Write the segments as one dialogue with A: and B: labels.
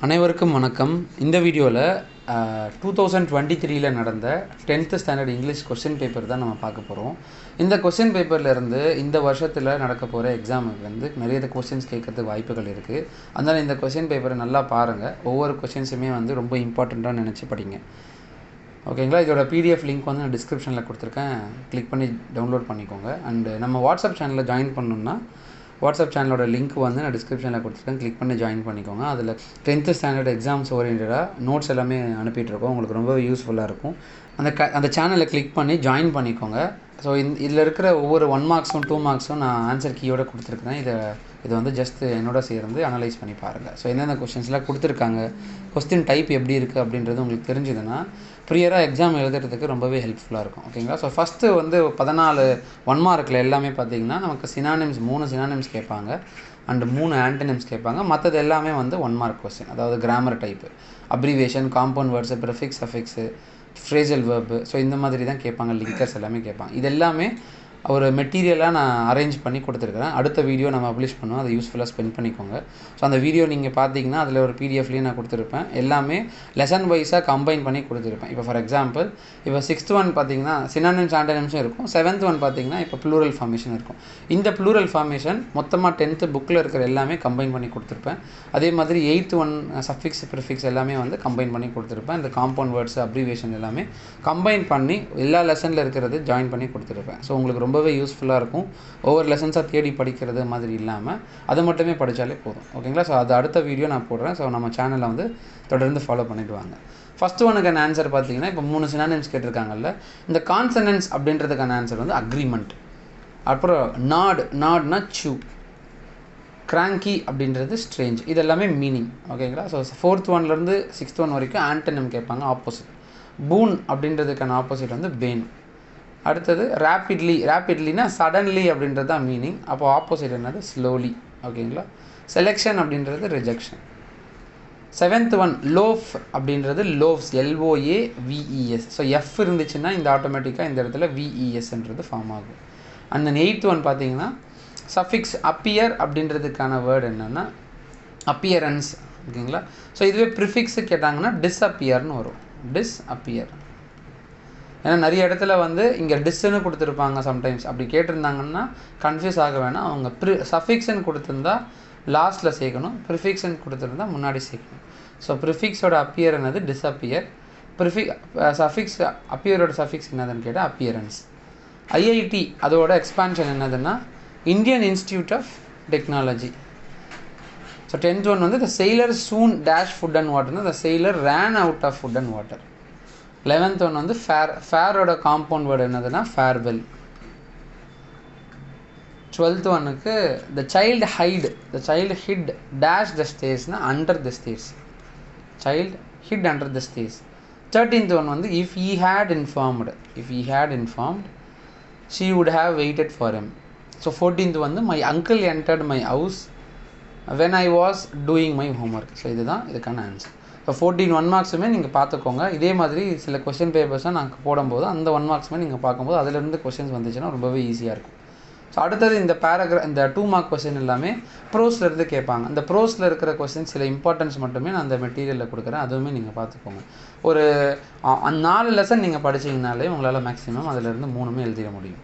A: அனைவருக்கும் வணக்கம். இந்த வீடியோவில் 2023 நடந்த 10th standard English question paper தான் நம்ம பார்க்க போகிறோம். இந்த கொஸ்டின் பேப்பர்லேருந்து இந்த வருஷத்தில் நடக்க போகிற எக்ஸாமுக்கு நிறைய கொஸ்டின்ஸ் கேட்கறதுக்கு வாய்ப்புகள் இருக்குது. அதனால் இந்த கொஸ்டின் பேப்பரை நல்லா பாருங்கள். ஒவ்வொரு கொஸ்டின்ஸுமே ரொம்ப இம்பார்ட்டண்ட்டாக நினச்சி படிங்க. ஓகேங்களா? இதோட பிடிஎஃப் லிங்க் நான் டிஸ்கிரிப்ஷனில் கொடுத்துருக்கேன். கிளிக் பண்ணி டவுன்லோட் பண்ணிக்கோங்க. அண்டு நம்ம வாட்ஸ்அப் சேனலில் ஜாயின் பண்ணணுன்னா வாட்ஸ்அப் சேனலோட லிங்க் நான் டிஸ்கிரிப்ஷனில் கொடுத்துருக்கேன். கிளிக் பண்ணி ஜாயின் பண்ணிக்கோங்க. அதில் 10th ஸ்டாண்டர்ட் எக்ஸாம்ஸ் ஓரியன்டாக நோட்ஸ் எல்லாமே அனுப்பிட்டுருக்கோம். உங்களுக்கு ரொம்ப யூஸ்ஃபுல்லாக இருக்கும். அந்த சேனலை கிளிக் பண்ணி ஜாயின் பண்ணிக்கோங்க. ஸோ இதில் இருக்கிற ஒவ்வொரு 1 மார்க்ஸும் 2 மார்க்ஸும் நான் ஆன்சர் கீயோடு கொடுத்துருக்கேன். இது ஜஸ்ட் என்னோட சேர்ந்து அனலைஸ் பண்ணி பாருங்கள். ஸோ எந்தெந்த கொஸ்டின்ஸ்லாம் கொடுத்துருக்காங்க, கொஸ்டின் டைப் எப்படி இருக்குது அப்படின்றது உங்களுக்கு தெரிஞ்சதுன்னா ப்ரியராக எக்ஸாம் எழுதுறதுக்கு ரொம்பவே ஹெல்ப்ஃபுல்லாக இருக்கும். ஓகேங்களா? ஸோ ஃபஸ்ட்டு 14 1 மார்க்கில் எல்லாமே பார்த்திங்கன்னா நமக்கு சினானிம்ஸ் 3 சினானிம்ஸ் கேட்பாங்க அண்டு 3 ஆன்டனிம்ஸ் கேட்பாங்க. மற்றது எல்லாமே 1 மார்க் கொஸ்டின். அதாவது grammar type, abbreviation, compound words, prefix, affix, phrasal verb, so இந்த மாதிரி தான் கேட்பாங்க. லிங்கர்ஸ் எல்லாமே கேட்பாங்க. இது எல்லாமே ஒரு மெட்டீரியலாக நான் அரேஞ்ச் பண்ணி கொடுத்துருக்குறேன். அடுத்த வீடியோ நம்ம பப்ளிஷ் பண்ணுவோம். அதை யூஸ்ஃபுல்லாக ஸ்பெண்ட் பண்ணிக்கோங்க. ஸோ அந்த வீடியோ நீங்கள் பார்த்தீங்கன்னா அதில் ஒரு பிடிஎஃப்லேயும் நான் கொடுத்துருப்பேன். எல்லாமே லெசன் வைஸாக கம்பைன் பண்ணி கொடுத்துருப்பேன். இப்போ ஃபார் எக்ஸாம்பிள் இப்போ 6th ஒன் பார்த்தீங்கன்னா சினானிம்ஸ் ஆன்டனிம்ஸும் இருக்கும். 7th ஒன் பார்த்தீங்கன்னா இப்போ ப்ளூரல் ஃபார்மேஷன் இருக்கும். இந்த ப்ளூரல் ஃபார்மேஷன் மொத்தமாக 10th புக்கில் இருக்கிற எல்லாமே கம்பைன் பண்ணி கொடுத்துருப்பேன். அதே மாதிரி 8th ஒன் சஃபிக்ஸ், ப்ரிஃபிக்ஸ் எல்லாமே கம்பைன் பண்ணி கொடுத்துருப்பேன். இந்த காம்பவுண்ட் வேர்ட்ஸ், அப்ரிவேஷன் எல்லாமே கம்பைன் பண்ணி எல்லா லெசனில் இருக்கிறது ஜாயின் பண்ணி கொடுத்துருப்பேன். ஸோ உங்களுக்கு ரொம்பவே யூஸ்ஃபுல்லாக இருக்கும். ஒவ்வொரு லெசன்ஸாக தேடி படிக்கிறது மாதிரி இல்லாமல் அதை மட்டுமே படித்தாலே போதும். ஓகேங்களா? ஸோ அது அடுத்த வீடியோ நான் போடுறேன். ஸோ நம்ம சேனலை தொடர்ந்து ஃபாலோ பண்ணிட்டு வாங்க. ஃபஸ்ட்டு ஒனுக்கான ஆன்சர் பார்த்தீங்கன்னா இப்போ 3 சினானிம்ஸ் கேட்டிருக்காங்கல்ல. இந்த கான்சனன்ஸ் அப்படின்றதுக்கான ஆன்சர் அக்ரிமெண்ட். அப்புறம் நாட்னா சூ, கிராங்கி அப்படின்றது ஸ்ட்ரேஞ்ச். இது எல்லாமே மீனிங். ஓகேங்களா? ஸோ 4th ஒன்லேருந்து 6th ஒன் வரைக்கும் ஆன்டனிம் கேட்பாங்க, ஆப்போசிட். பூன் அப்படின்றதுக்கான ஆப்போசிட் பேன். அடுத்தது ரேப்பிட்லினா சடன்லி அப்படின்றது தான் மீனிங். அப்போ ஆப்போசிட் என்னது? ஸ்லோலி. ஓகேங்களா? செலெக்ஷன் அப்படின்றது ரிஜெக்ஷன். 7th ஒன் லோஃப் அப்படின்றது லோவ்ஸ், LOAVES. ஸோ எஃப் இருந்துச்சுன்னா இந்த ஆட்டோமேட்டிக்காக இந்த இடத்துல VESன்றது ஃபார்ம் ஆகும். அண்ட் தென் 8th ஒன் பார்த்தீங்கன்னா சஃபிக்ஸ் அப்பியர் அப்படின்றதுக்கான வேர்டு என்னென்னா அப்பியரன்ஸ். ஓகேங்களா? ஸோ இதுவே ப்ரிஃபிக்ஸு கேட்டாங்கன்னா டிஸ்அப்பியர்னு வரும். டிஸ்அப்பியர். ஏன்னா நிறைய இடத்துல இங்கே டிஸ்ன்னு கொடுத்துருப்பாங்க. சம்டைம்ஸ் அப்படி கேட்டிருந்தாங்கன்னா கன்ஃபியூஸ் ஆக வேணாம். அவங்க சஃபிக்ஸ்ன்னு கொடுத்துருந்தா லாஸ்ட்டில் சேர்க்கணும், ப்ரிஃபிக்ஸ்ன்னு கொடுத்துருந்தா முன்னாடி சேர்க்கணும். ஸோ ப்ரிஃபிக்ஸோட அப்பியர் என்னது? டிஸ்அப்பியர். சஃபிக்ஸ் அப்பியரோட சஃபிக்ஸ் என்னதுன்னு கேட்டால் அப்பியரன்ஸ். IIT அதோட எக்ஸ்பான்ஷன் என்னதுன்னா Indian institute of technology. So 10th one the sailor soon dash food and waterனா the sailor ran out of food and water. 11th one ஃபேரோட compound word என்னதுன்னா farewell. 12th ஒன்னுக்கு the child hid dash the stairsனா under the stairs. child hid under the stairs. 13th one if he had informed she would have waited for him. So 14th my uncle entered my house when I was doing my homework. So இதுதான் இதுக்கான answer. இப்போ 14 1 மார்க்ஸுமே நீங்கள் பார்த்துக்கோங்க. இதே மாதிரி சில question பேப்பர்ஸை நாங்கள் போடும்போது அந்த 1 மார்க்ஸுமே நீங்கள் பார்க்கும்போது அதிலிருந்து கொஸ்டின்ஸ் வந்துச்சுன்னா ரொம்பவே ஈஸியாக இருக்கும். ஸோ அடுத்தது இந்த இந்த 2 மார்க் கொஸ்டின் எல்லாமே ப்ரோஸ்லேருந்து கேட்பாங்க. அந்த ப்ரோஸில் இருக்கிற கொஸ்டின் சில இம்பார்ட்டன்ஸ் மட்டுமே நான் அந்த மெட்டீரியலில் கொடுக்குறேன். அதுவுமே நீங்கள் பார்த்துக்கோங்க. ஒரு 4 லெசன் நீங்கள் படிச்சிங்கனாலே உங்களால் மேக்ஸிமம் அதிலிருந்து 3மே எழுதிட முடியும்.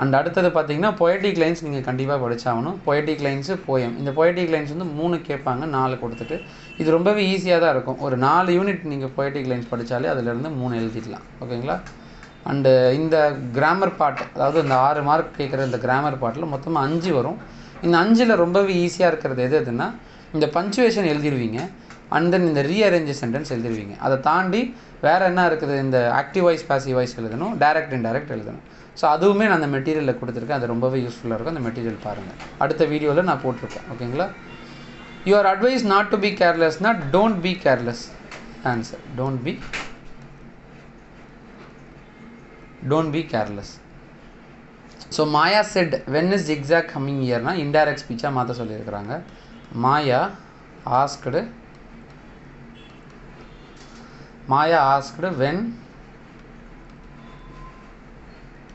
A: அண்ட் அடுத்தது பார்த்தீங்கன்னா பொயட்டிக் லைன்ஸ் நீங்கள் கண்டிப்பாக படித்தாகணும். Poetic lines poem. இந்த பொயட்டிக் லைன்ஸ் 3 கேட்பாங்க, 4 கொடுத்துட்டு. இது ரொம்பவே ஈஸியாக தான் இருக்கும். ஒரு 4 யூனிட் நீங்கள் பொயட்டிக் லைன்ஸ் படித்தாலே அதிலேருந்து 3 எழுதிடலாம். ஓகேங்களா? அண்டு இந்த கிராமர் பார்ட், அதாவது இந்த 6 மார்க் கேட்குற இந்த கிராமர் பார்ட்டில் மொத்தமாக 5 வரும். இந்த 5ல் ரொம்பவே ஈஸியாக இருக்கிறது எதுன்னா இந்த பஞ்சுவேஷன் எழுதிடுவீங்க. அண்ட் தென் இந்த ரீஅரேஞ்ச் சென்டென்ஸ் எழுதிடுவீங்க. அதை தாண்டி வேறு என்ன இருக்குது? இந்த ஆக்டிவ் வாய்ஸ், பாசிவ் வாய்ஸ் எழுதணும், டைரக்ட் இன்டைரக்ட் எழுதணும். ஸோ அதுவுமே நான் அந்த மெட்டீரியலில் கொடுத்துருக்கேன். அது ரொம்பவே யூஸ்ஃபுல்லாக இருக்கும். அந்த மெட்டீரியல் பாருங்கள். அடுத்த வீடியோவில் நான் போட்டிருக்கேன். ஓகேங்களா? You are advise not to be கேர்லெஸ்னா don't be careless. Answer don't be careless. So Maya said when is zigzag coming இயர்னா இன்டைரக்ட் ஸ்பீச்சாக மாற்ற சொல்லியிருக்கிறாங்க. Maya asked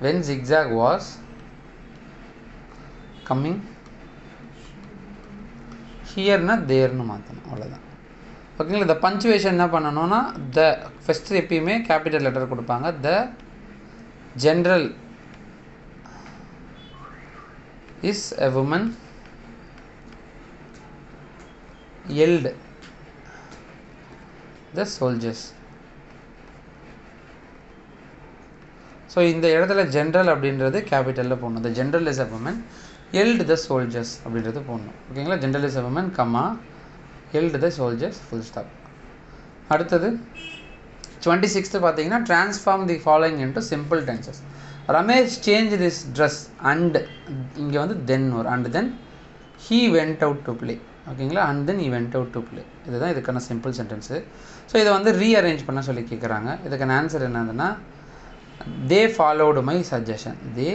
A: when zigzag was coming ஹியர்னா தேர்னு மாற்றணும். அவ்வளோதான். ஓகேங்களா. இந்த பஞ்சுவேஷன் என்ன பண்ணணும்னா த ஃபஸ்ட்டு எப்பயுமே கேபிட்டல் லெட்டர் கொடுப்பாங்க. The general is a woman held the soldiers. So இந்த இடத்துல ஜென்ரல் அப்படின்றது கேபிட்டலில் போடணும். The general is a woman held the soldiers அப்படின்றது போடணும். ஓகேங்களா. General is a woman comma held the soldiers full stop. அடுத்தது 26th பார்த்தீங்கன்னா transform the following into simple tenses. Ramesh change this dress and இங்கே வந்து தென் வரும். And then he went out to play. ஓகேங்களா. And then he went out to play. இதுதான் இதுக்கான simple sentence. So இதை வந்து ரீஅரேஞ்ச் பண்ண சொல்லி கேட்குறாங்க. இதுக்கான ஆன்சர் என்னதுன்னா they followed my suggestion. They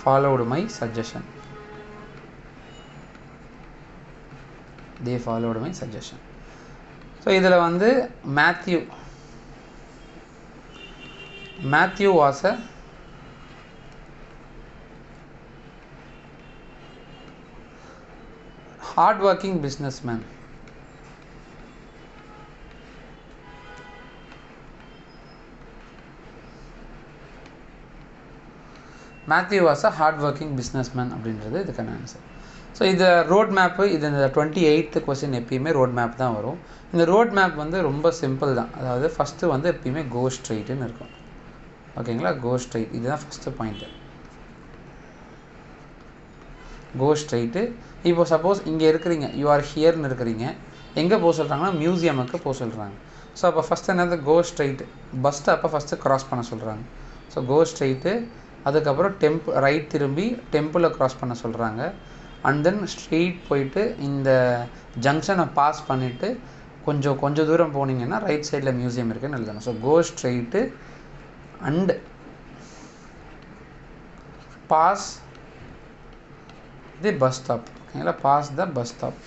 A: followed my suggestion. they followed my suggestion. So இதில் வந்து Matthew was a hard working businessman. Matthew was a hard working businessman அப்படின்றது இதுக்கான ஆன்சர். ஸோ இது ரோட் மேப்பு. இது இந்த 28th கொஸ்டின் எப்பயுமே road map தான் வரும். இந்த ரோட் மேப் வந்து ரொம்ப சிம்பிள் தான். அதாவது ஃபஸ்ட்டு வந்து எப்பயுமே கோ ஸ்ட்ரெயிட்டுன்னு இருக்கும். ஓகேங்களா. கோ ஸ்ட்ரெயிட் இதுதான் ஃபஸ்ட்டு பாயிண்ட்டு. கோ ஸ்ட்ரெயிட்டு. இப்போ சப்போஸ் இங்கே இருக்கிறீங்க, யூ ஆர் ஹியர்னு இருக்கிறீங்க, எங்கே போக சொல்கிறாங்கன்னா மியூசியமுக்கு போக சொல்கிறாங்க. ஸோ அப்போ ஃபஸ்ட்டு என்னது கோ ஸ்ட்ரெயிட்டு. பஸ் ஸ்டாப்பை ஃபஸ்ட்டு க்ராஸ் பண்ண சொல்கிறாங்க. So go straight. அதுக்கப்புறம் ரைட் திரும்பி டெம்பிளை க்ராஸ் பண்ண சொல்கிறாங்க. அண்ட் தென் ஸ்ட்ரெயிட் போயிட்டு இந்த ஜங்ஷனை பாஸ் பண்ணிவிட்டு கொஞ்சம் தூரம் போனீங்கன்னா ரைட் சைடில் மியூசியம் இருக்குதுன்னு எழுதணும். So go straight and pass the bus stop. ஓகேங்களா. Pass the bus stop.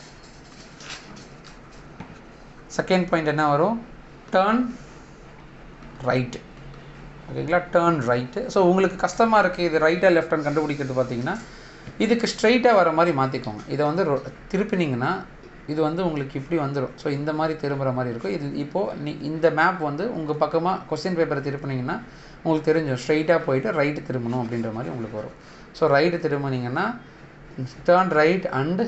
A: Second point என்ன வரும்? Turn right. ஓகேங்களா. Turn right. ஸோ உங்களுக்கு கஷ்டமாக இருக்குது இது ரைட்டாக லெஃப்டான்னு கண்டுபிடிக்கிறது பார்த்தீங்கன்னா இதுக்கு ஸ்ட்ரைட்டாக வர மாதிரி மாற்றிக்கோங்க. இதை வந்து திருப்பினீங்கன்னா இது வந்து உங்களுக்கு இப்படி வந்துடும். ஸோ இந்த மாதிரி திரும்புகிற மாதிரி இருக்கும். இது இப்போது இந்த மேப் வந்து உங்கள் பக்கமாக கொஸ்டின் பேப்பரை திருப்பினீங்கன்னா உங்களுக்கு தெரிஞ்சும் ஸ்ட்ரைட்டாக போயிட்டு ரைட்டு திரும்பணும் அப்படின்ற மாதிரி உங்களுக்கு வரும். ஸோ ரைட்டு திரும்பினீங்கன்னா turn right and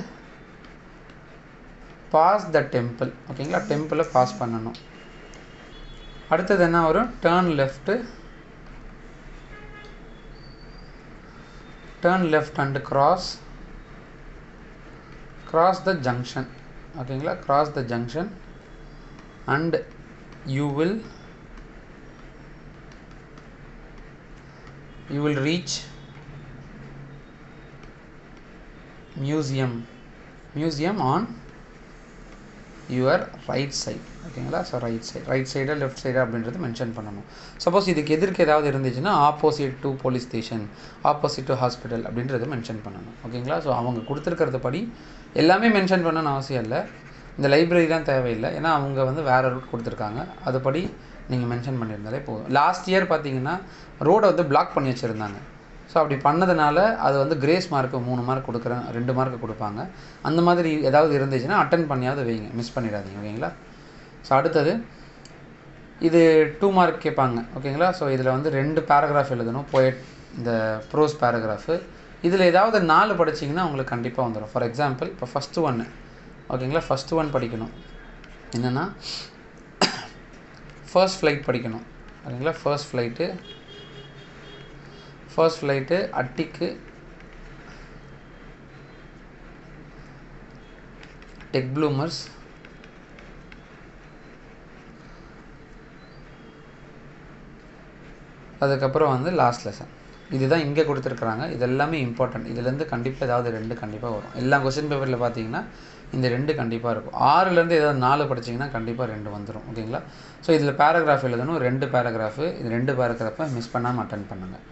A: pass the temple. ஓகேங்களா. டெம்பிளை பாஸ் பண்ணணும். அடுத்தது என்ன வரும்? Turn left. turn left and cross the junction. ஓகேங்களா. cross the junction and you will reach museum on your right side. ஓகேங்களா. So right side left side அப்படின்றது mention பண்ணணும். சப்போஸ் இதுக்கு எதிர்க்கு ஏதாவது இருந்துச்சுன்னா opposite to police station, opposite to hospital அப்படின்றது mention பண்ணணும். ஓகேங்களா. ஸோ அவங்க கொடுத்துருக்கிறது படி எல்லாமே மென்ஷன் பண்ணணும்னு அவசியம் இல்லை. இந்த லைப்ரரி தான் தேவையில்லை. ஏன்னா அவங்க வந்து வேறு ரூட் கொடுத்துருக்காங்க. அதுபடி நீங்கள் மென்ஷன் பண்ணியிருந்தாலே போதும். லாஸ்ட் இயர் பார்த்தீங்கன்னா ரோடை வந்து பிளாக் பண்ணி வச்சுருந்தாங்க. ஸோ அப்படி பண்ணதுனால அது வந்து கிரேஸ் மார்க்கு 3 மார்க் கொடுக்குறேன், 2 மார்க் கொடுப்பாங்க. அந்த மாதிரி ஏதாவது இருந்துச்சுன்னா அட்டன் பண்ணியாவது வைங்க, மிஸ் பண்ணிடாதீங்க. ஓகேங்களா. ஸோ அடுத்தது இது 2 மார்க் கேட்பாங்க. ஓகேங்களா. ஸோ இதில் வந்து 2 பேராகிராஃப் எழுதணும். இந்த ப்ரோஸ் பேராகிராஃபு. இதில் ஏதாவது 4 படிச்சிங்கன்னா உங்களுக்கு கண்டிப்பாக வந்துடும். ஃபார் எக்ஸாம்பிள் இப்போ ஃபஸ்ட்டு 1. ஓகேங்களா. ஃபஸ்ட்டு 1 படிக்கணும். என்னென்னா ஃபர்ஸ்ட் ஃப்ளைட் படிக்கணும். ஓகேங்களா. ஃபர்ஸ்ட் ஃப்ளைட்டு அட்டிக்கு டெக் ப்ளூமர்ஸ் அதுக்கப்புறம் வந்து லாஸ்ட் லெசன். இதுதான் இங்கே கொடுத்துருக்குறாங்க. இது எல்லாமே இம்பார்ட்டன்ட். இதுலேருந்து கண்டிப்பாக ஏதாவது 2 கண்டிப்பாக வரும். எல்லா கொஸ்டின் பேப்பரில் பார்த்தீங்கன்னா இந்த 2 கண்டிப்பாக இருக்கும். 6லேருந்து ஏதாவது 4 படிச்சிங்கன்னா கண்டிப்பாக 2 வந்துடும். ஓகேங்களா. ஸோ இதில் பேராகிராஃப் எழுதணும். 2 பேராகிராஃபு. இது 2 பேராகிராஃபை மிஸ் பண்ணாமல் அட்டன் பண்ணுங்கள்.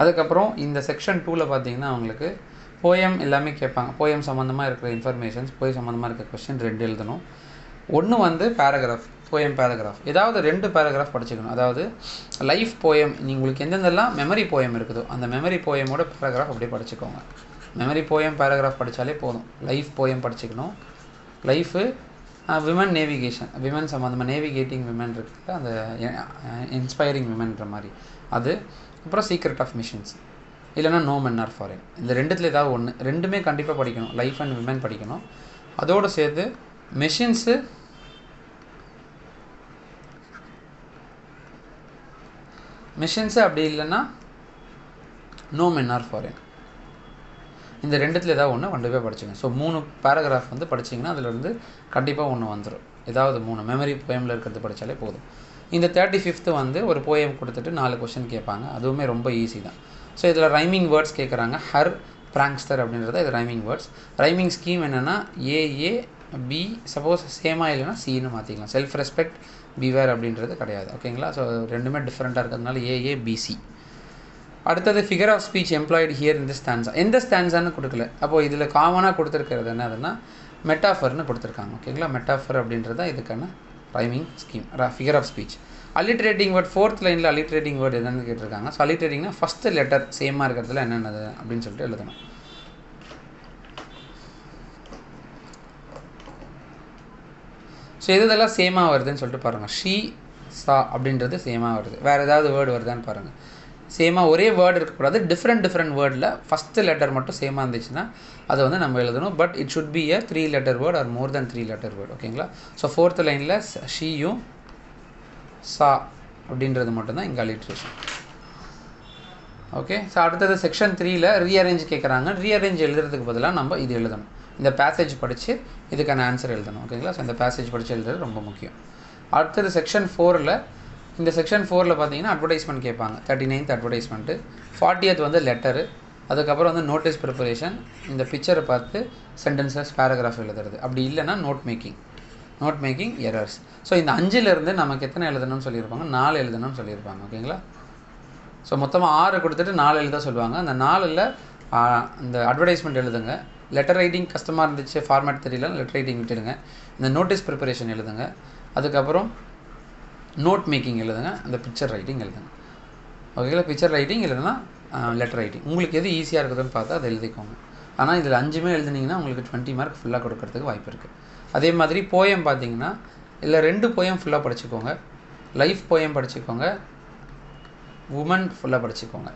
A: அதுக்கப்புறம் இந்த செக்ஷன் 2ல் பார்த்தீங்கன்னா அவங்களுக்கு போயம் எல்லாமே கேட்பாங்க. போயம் சம்மந்தமாக இருக்கிற இன்ஃபர்மேஷன்ஸ், போயம் சம்மந்தமாக இருக்கிற கொஸ்டின் 2 எழுதணும். 1 வந்து பேராகிராஃப், போயம் பேராகிராஃப். ஏதாவது 2 பேராகிராஃப் படிச்சுக்கணும். அதாவது லைஃப் போயம் உங்களுக்கு எந்தெந்தெல்லாம் மெமரி போயம் இருக்குதோ அந்த மெமரி போயமோட பேராகிராஃப் அப்படியே படிச்சுக்கோங்க. மெமரி போயம் பேராகிராஃப் படித்தாலே போதும். லைஃப் போயம் படிச்சுக்கணும். லைஃபு, விமன் நேவிகேஷன், விமன் சம்மந்தமாக நேவிகேட்டிங் விமன் இருக்குல்ல, அந்த இன்ஸ்பைரிங் விமன்ற மாதிரி அது. அப்புறம் சீக்ரெட் ஆஃப் மிஷன்ஸ், இல்லைனா நோ மென் ஆர் ஃபாரின். இந்த ரெண்டுத்தில் ஏதாவது ஒன்று, ரெண்டுமே கண்டிப்பாக படிக்கணும். லைஃப் அண்ட் விமன் படிக்கணும். அதோடு சேர்த்து மிஷின்ஸு, அப்படி இல்லைன்னா நோ மென் ஆர் ஃபாரின். இந்த ரெண்டுத்தில் ஏதாவது ஒன்று கண்டிப்பாக படிச்சுங்க. ஸோ 3 பேராகிராஃப் வந்து படிச்சிங்கன்னா அதில் கண்டிப்பாக ஒன்று வந்துடும். ஏதாவது 3 மெமரி போயமில் இருக்கிறது படித்தாலே போதும். இந்த 35th வந்து ஒரு போயம் கொடுத்துட்டு 4 கொஷின் கேட்பாங்க. அதுவுமே ரொம்ப ஈஸி தான். ஸோ இதில் ரைமிங் வேர்ட்ஸ் கேட்குறாங்க. ஹர் பிராங்க்ஸ்டர் அப்படின்றத இது ரைமிங் வேர்ட்ஸ். ரைமிங் ஸ்கீம் என்னென்னா ஏஏ பி, சப்போஸ் சேமாக இல்லைன்னா சின்னு மாற்றிக்கலாம். செல்ஃப் ரெஸ்பெக்ட், பிவேர் அப்படின்றது கிடையாது. ஓகேங்களா? ஸோ ரெண்டுமே டிஃப்ரெண்ட்டாக இருக்கிறதுனால ஏஏபிசி. அடுத்தது figure of speech employed here இந்த ஸ்டான்ஸா. எந்த ஸ்டான்ஸான்னு கொடுக்கல. அப்போது இதில் காமனாக கொடுத்துருக்கிறது என்னதுன்னா மெட்டாஃபர்னு கொடுத்துருக்காங்க. ஓகேங்களா? மெட்டாஃபர் அப்படின்றத இதுக்கான rhyming scheme, figure of speech. Alliterating word 4th லைனில் அலிட்ரேட்டிங் வேர்டு என்னென்னு கேட்டிருக்காங்க. ஸோ அலிட்ரேட்டிங்னா ஃபஸ்ட்டு லெட்டர் சேமாக இருக்கிறதுல என்னென்னது அப்படின்னு சொல்லிட்டு எழுதணும். ஸோ இதெல்லாம் சேமாக வருதுன்னு சொல்லிட்டு பாருங்கள். ஷீ, சா அப்படின்றது சேமாக வருது. வேறு ஏதாவது வேர்டு வருதான்னு பாருங்கள். சேமாக ஒரே வேர்டு இருக்கக்கூடாது. டிஃப்ரெண்ட் வேர்டில் ஃபஸ்ட்டு லெட்டர் மட்டும் சேமாக இருந்துச்சுன்னா அதை வந்து நம்ம எழுதணும். But it should be a 3 letter word or more than 3 letter word. ஓகேங்களா? ஸோ 4th லைனில் ஷீயும் சா அப்படின்றது மட்டும்தான் இங்கே அலிட்ரேஷன். ஓகே. ஸோ அடுத்தது செக்ஷன் 3ல் ரீஅரேஞ்ச் கேட்குறாங்க. ரீஅரேஞ்ச் எழுதுறதுக்கு பதிலாக நம்ம இது எழுதணும். இந்த பேசேஜ் படித்து இதுக்கான ஆன்சர் எழுதணும். ஓகேங்களா? ஸோ இந்த பேசேஜ் படித்து எழுதுறது ரொம்ப முக்கியம். அடுத்தது செக்ஷன் 4ல், இந்த செக்ஷன் 4ல் பார்த்தீங்கன்னா அட்வர்டைஸ்மெண்ட் கேட்பாங்க. 39th அட்வர்டைஸ்மெண்ட்டு, 40th வந்து லெட்டரு, அதுக்கப்புறம் வந்து நோட்டீஸ் ப்ரிப்பரேஷன், இந்த பிக்சரை பார்த்து சென்டென்சஸ் பேராகிராஃப் எழுதுறது. அப்படி இல்லைன்னா நோட் மேக்கிங் எரர்ஸ். ஸோ இந்த 5லேருந்து நமக்கு எத்தனை எழுதணும்னு சொல்லியிருப்பாங்க? 4 எழுதணும்னு சொல்லியிருப்பாங்க. ஓகேங்களா? ஸோ மொத்தமாக 6 கொடுத்துட்டு 4 எழுத சொல்லுவாங்க. அந்த 4ல் இந்த அட்வர்டைஸ்மெண்ட் எழுதுங்க. லெட்டர் ரைட்டிங் கஷ்டமாக இருந்துச்சு, ஃபார்மேட் தெரியல, லெட்டர் ரைட்டிங் விட்டுடுங்க. இந்த நோட்டீஸ் ப்ரிப்பரேஷன் எழுதுங்க. அதுக்கப்புறம் நோட் மேக்கிங் எழுதுங்க. அந்த பிக்சர் ரைட்டிங் எழுதுங்க. ஓகேங்களா? பிக்சர் ரைட்டிங் இல்லைன்னா லெட்டர் ரைட்டிங், உங்களுக்கு எது ஈஸியாக இருக்குதுன்னு பார்த்தா அதை எழுதிக்கோங்க. ஆனால் இதில் 5மே எழுதுனீங்கன்னா உங்களுக்கு 20 மார்க் ஃபுல்லாக கொடுக்கறதுக்கு வாய்ப்பு இருக்குது. அதே மாதிரி போயம் பார்த்தீங்கன்னா இல்லை 2 போயம் ஃபுல்லாக படிச்சுக்கோங்க. லைஃப் போயம் படிச்சுக்கோங்க, உமன் ஃபுல்லாக படிச்சுக்கோங்க.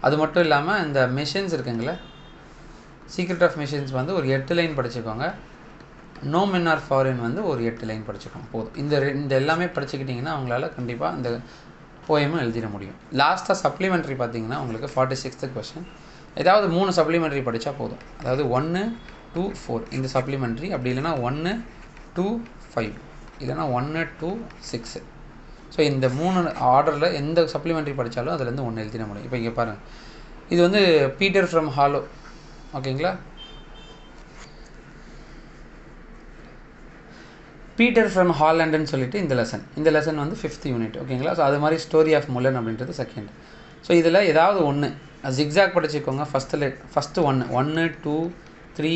A: அது மட்டும் இல்லாமல் இந்த மிஷின்ஸ் இருக்குங்களே, சீக்ரெட் ஆஃப் மிஷின்ஸ் வந்து ஒரு 8 லைன் படிச்சுக்கோங்க. நோ மென் ஆர் ஃபாரின் வந்து ஒரு 8 லைன் படிச்சுக்கோங்க போதும். இந்த எல்லாமே படிச்சுக்கிட்டிங்கன்னா அவங்களால கண்டிப்பாக இந்த போயமும் எழுதிட முடியும். லாஸ்ட்டாக சப்ளிமெண்ட்ரி பார்த்தீங்கன்னா உங்களுக்கு 46th கொஸ்டின், ஏதாவது 3 சப்ளிமெண்ட்ரி படித்தா போதும். அதாவது 1, 2, 4 இந்த சப்ளிமெண்ட்ரி, அப்படி இல்லைனா 1, 2, 5 இல்லைனா 1, 2, 6. ஸோ இந்த 3 ஆர்டரில் எந்த சப்ளிமெண்ட்ரி படித்தாலும் அதுலேருந்து 1 எழுதிட முடியும். இப்போ இங்கே பாருங்கள், இது வந்து பீட்டர் ஃப்ரம் ஹாலோ. ஓகேங்களா? பீட்டர் ஃப்ரம் ஹாலண்டுன்னு சொல்லிட்டு இந்த லெசன் வந்து 5th யூனிட். ஓகேங்களா? ஸோ அது மாதிரி ஸ்டோரி ஆஃப் முல்லன் அப்படின்றது 2nd. ஸோ இதில் ஏதாவது ஒன்று ஜிக்ஸாக் படிச்சுக்கோங்க. ஃபஸ்ட்டு 1, 2, 3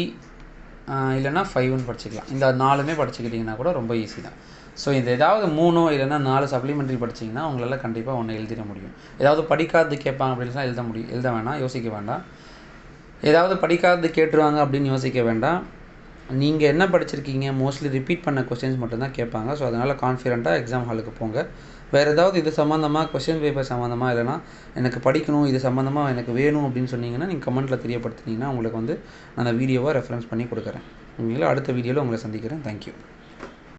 A: இல்லைனா 5ன்னு படிச்சுக்கலாம். இந்த 4மே படிச்சுக்கிட்டிங்கன்னா கூட ரொம்ப ஈஸி தான். ஸோ இது ஏதாவது 3 இல்லைனா 4 சப்ளிமெண்ட்ரி படிச்சிங்கன்னா உங்களால் கண்டிப்பாக 1 எழுதிட முடியும். ஏதாவது படிக்காது கேட்பாங்க அப்படின்னு எழுத வேண்டாம், யோசிக்க வேண்டாம். ஏதாவது படிக்காது கேட்டுருவாங்க அப்படின்னு யோசிக்க வேண்டாம். நீங்கள் என்ன படிச்சிருக்கீங்க, மோஸ்ட்லி ரிப்பீட் பண்ண கொஸ்டின்ஸ் மட்டும்தான் கேட்பாங்க. ஸோ அதனால் கான்ஃபிடென்ட்டாக எக்ஸாம் ஹாலுக்கு போங்க. வேறு ஏதாவது இது சம்மந்தமாக, கொஸ்டின் பேப்பர் சம்மந்தமாக, இல்லைனா எனக்கு படிக்கணும், இது சம்மந்தமாக எனக்கு வேணும் அப்படின்னு சொன்னீங்கன்னா நீங்கள் கமெண்ட்டில் தெரியப்படுத்தினீங்கன்னா உங்களுக்கு வந்து நான் அந்த வீடியோவை ரெஃபரன்ஸ் பண்ணி கொடுக்குறேன். உங்களை அடுத்த வீடியோவில் உங்களை சந்திக்கிறேன். தேங்க்யூ.